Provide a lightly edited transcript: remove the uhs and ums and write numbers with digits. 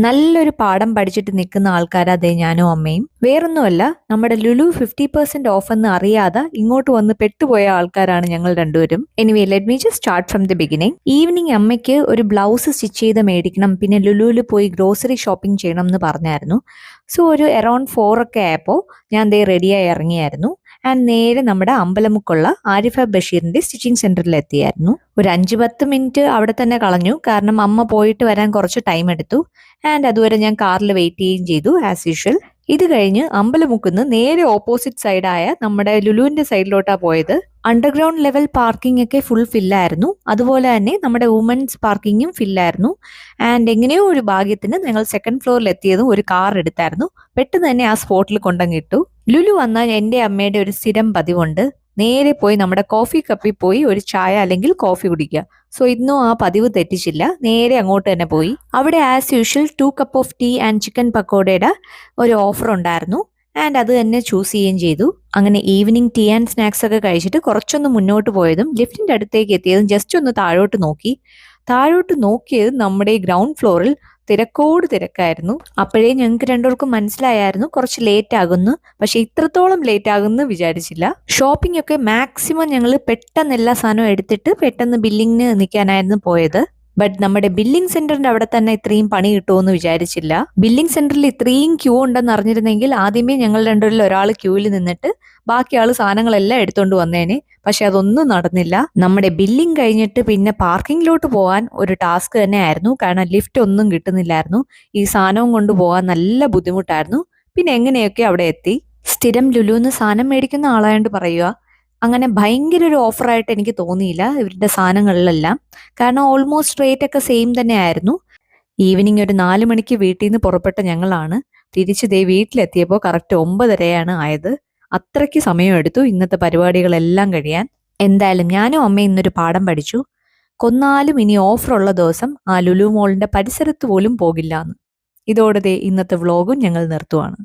നല്ലൊരു പാഠം പഠിച്ചിട്ട് നിൽക്കുന്ന ആൾക്കാരാ ദേ ഞാനും അമ്മയും. വേറൊന്നുമല്ല, നമ്മുടെ ലുലു 50% ഓഫ് എന്ന് അറിയാതെ ഇങ്ങോട്ട് വന്ന് പെട്ടുപോയ ആൾക്കാരാണ് ഞങ്ങൾ രണ്ടുപേരും. Anyway let me just start from the beginning. Evening അമ്മയ്ക്ക് ഒരു ബ്ലൗസ് സ്റ്റിച്ച് ചെയ്ത് മേടിക്കണം, പിന്നെ ലുലുവിൽ പോയി ഗ്രോസറി ഷോപ്പിംഗ് ചെയ്യണം എന്ന് പറഞ്ഞായിരുന്നു. സോ ഒരു അറൌണ്ട് 4 ഒക്കെ ആയപ്പോൾ ഞാൻ ദേ റെഡിയായി ഇറങ്ങിയായിരുന്നു. ആൻഡ് നേരെ നമ്മുടെ അമ്പലമുക്കുള്ള ആരിഫ ബഷീറിന്റെ സ്റ്റിച്ചിങ് സെന്ററിൽ എത്തിയായിരുന്നു. ഒരു 5-10 മിനിറ്റ് അവിടെ തന്നെ കളഞ്ഞു, കാരണം അമ്മ പോയിട്ട് വരാൻ കുറച്ച് ടൈം എടുത്തു. ആൻഡ് അതുവരെ ഞാൻ കാറിൽ വെയിറ്റ് ചെയ്യുകയും ചെയ്തു ആസ് യൂഷ്വൽ. ഇത് കഴിഞ്ഞ് അമ്പലമുക്കുന്ന് നേരെ ഓപ്പോസിറ്റ് സൈഡായ നമ്മുടെ ലുലുവിന്റെ സൈഡിലോട്ടാ പോയത്. അണ്ടർഗ്രൗണ്ട് ലെവൽ പാർക്കിംഗ് ഒക്കെ ഫുൾ ഫില്ലായിരുന്നു. അതുപോലെ തന്നെ നമ്മുടെ വുമൻസ് പാർക്കിങ്ങും ഫില്ലായിരുന്നു. ആൻഡ് എങ്ങനെയോ ഒരു ഭാഗ്യത്തിന് ഞങ്ങൾ സെക്കൻഡ് ഫ്ലോറിൽ എത്തിയതും ഒരു കാർ എടുത്തായിരുന്നു. പെട്ടെന്ന് തന്നെ ആ സ്പോട്ടിൽ കൊണ്ടങ്ങിട്ടു. ലുലു വന്നാൽ എൻ്റെ അമ്മയുടെ ഒരു സ്ഥിരം പതിവുണ്ട്, നേരെ പോയി നമ്മുടെ കോഫി കപ്പിൽ പോയി ഒരു ചായ അല്ലെങ്കിൽ കോഫി കുടിക്കുക. സോ ഇന്നും ആ പതിവ് തെറ്റിച്ചില്ല, നേരെ അങ്ങോട്ട് തന്നെ പോയി. അവിടെ as usual 2 cup of tea and chicken പക്കോടയുടെ ഒരു ഓഫർ ഉണ്ടായിരുന്നു. ആൻഡ് അത് തന്നെ ചൂസ് ചെയ്യുകയും ചെയ്തു. അങ്ങനെ ഈവനിങ് ടീ ആൻഡ് സ്നാക്സ് ഒക്കെ കഴിച്ചിട്ട് കുറച്ചൊന്ന് മുന്നോട്ട് പോയതും ലിഫ്റ്റിന്റെ അടുത്തേക്ക് എത്തിയതും ജസ്റ്റ് ഒന്ന് താഴോട്ട് നോക്കി. താഴോട്ട് നോക്കിയത് നമ്മുടെ ഈ ഗ്രൗണ്ട് ഫ്ലോറിൽ തിരക്കോട് തിരക്കായിരുന്നു. അപ്പോഴേ ഞങ്ങൾക്ക് രണ്ടുപേർക്കും മനസ്സിലായായിരുന്നു കുറച്ച് ലേറ്റ് ആകുന്നു, പക്ഷെ ഇത്രത്തോളം ലേറ്റ് ആകുമെന്ന് വിചാരിച്ചില്ല. ഷോപ്പിംഗ് ഒക്കെ മാക്സിമം ഞങ്ങൾ പെട്ടെന്ന് എല്ലാ സാധനവും എടുത്തിട്ട് പെട്ടെന്ന് ബില്ലിങ്ങിന് നിൽക്കാനായിരുന്നു പോയത്. ബട്ട് നമ്മുടെ ബില്ലിംഗ് സെന്ററിന്റെ അവിടെ തന്നെ ഇത്രയും പണി കിട്ടുമെന്ന് വിചാരിച്ചില്ല. ബില്ലിംഗ് സെന്ററിൽ ഇത്രയും ക്യൂ ഉണ്ടെന്ന് അറിഞ്ഞിരുന്നെങ്കിൽ ആദ്യമേ ഞങ്ങൾ രണ്ടുപേരിൽ ഒരാൾ ക്യൂവിൽ നിന്നിട്ട് ബാക്കി ആള് സാധനങ്ങളെല്ലാം എടുത്തോണ്ട് വന്നേനെ. പക്ഷെ അതൊന്നും നടന്നില്ല. നമ്മുടെ ബില്ലിംഗ് കഴിഞ്ഞിട്ട് പിന്നെ പാർക്കിങ്ങിലോട്ട് പോകാൻ ഒരു ടാസ്ക് തന്നെ ആയിരുന്നു, കാരണം ലിഫ്റ്റ് ഒന്നും കിട്ടുന്നില്ലായിരുന്നു. ഈ സാധനവും കൊണ്ട് പോകാൻ നല്ല ബുദ്ധിമുട്ടായിരുന്നു. പിന്നെ എങ്ങനെയൊക്കെ അവിടെ എത്തി. സ്ഥിരം ലുലുന്ന് സാധനം മേടിക്കുന്ന ആളായോണ്ട് പറയുക, അങ്ങനെ ഭയങ്കര ഒരു ഓഫറായിട്ട് എനിക്ക് തോന്നിയില്ല ഇവരുടെ സാധനങ്ങളിലെല്ലാം, കാരണം ഓൾമോസ്റ്റ് റേറ്റ് ഒക്കെ സെയിം തന്നെ ആയിരുന്നു. ഈവനിങ് ഒരു 4 മണിക്ക് വീട്ടിൽ നിന്ന് പുറപ്പെട്ട ഞങ്ങളാണ് തിരിച്ച് ദേ വീട്ടിലെത്തിയപ്പോൾ കറക്റ്റ് 9:30 ആയത്. അത്രയ്ക്ക് സമയമെടുത്തു ഇന്നത്തെ പരിപാടികളെല്ലാം കഴിയാൻ. എന്തായാലും ഞാനും അമ്മയും ഇന്നൊരു പാഠം പഠിച്ചു. കൊന്നാലും ഇനി ഓഫറുള്ള ദിവസം ആ ലുലു മോളിന്റെ പരിസരത്ത് പോലും പോകില്ല എന്ന്. ഇതോടെ ദേ ഇന്നത്തെ വ്ളോഗും ഞങ്ങൾ നിർത്തുവാണ്.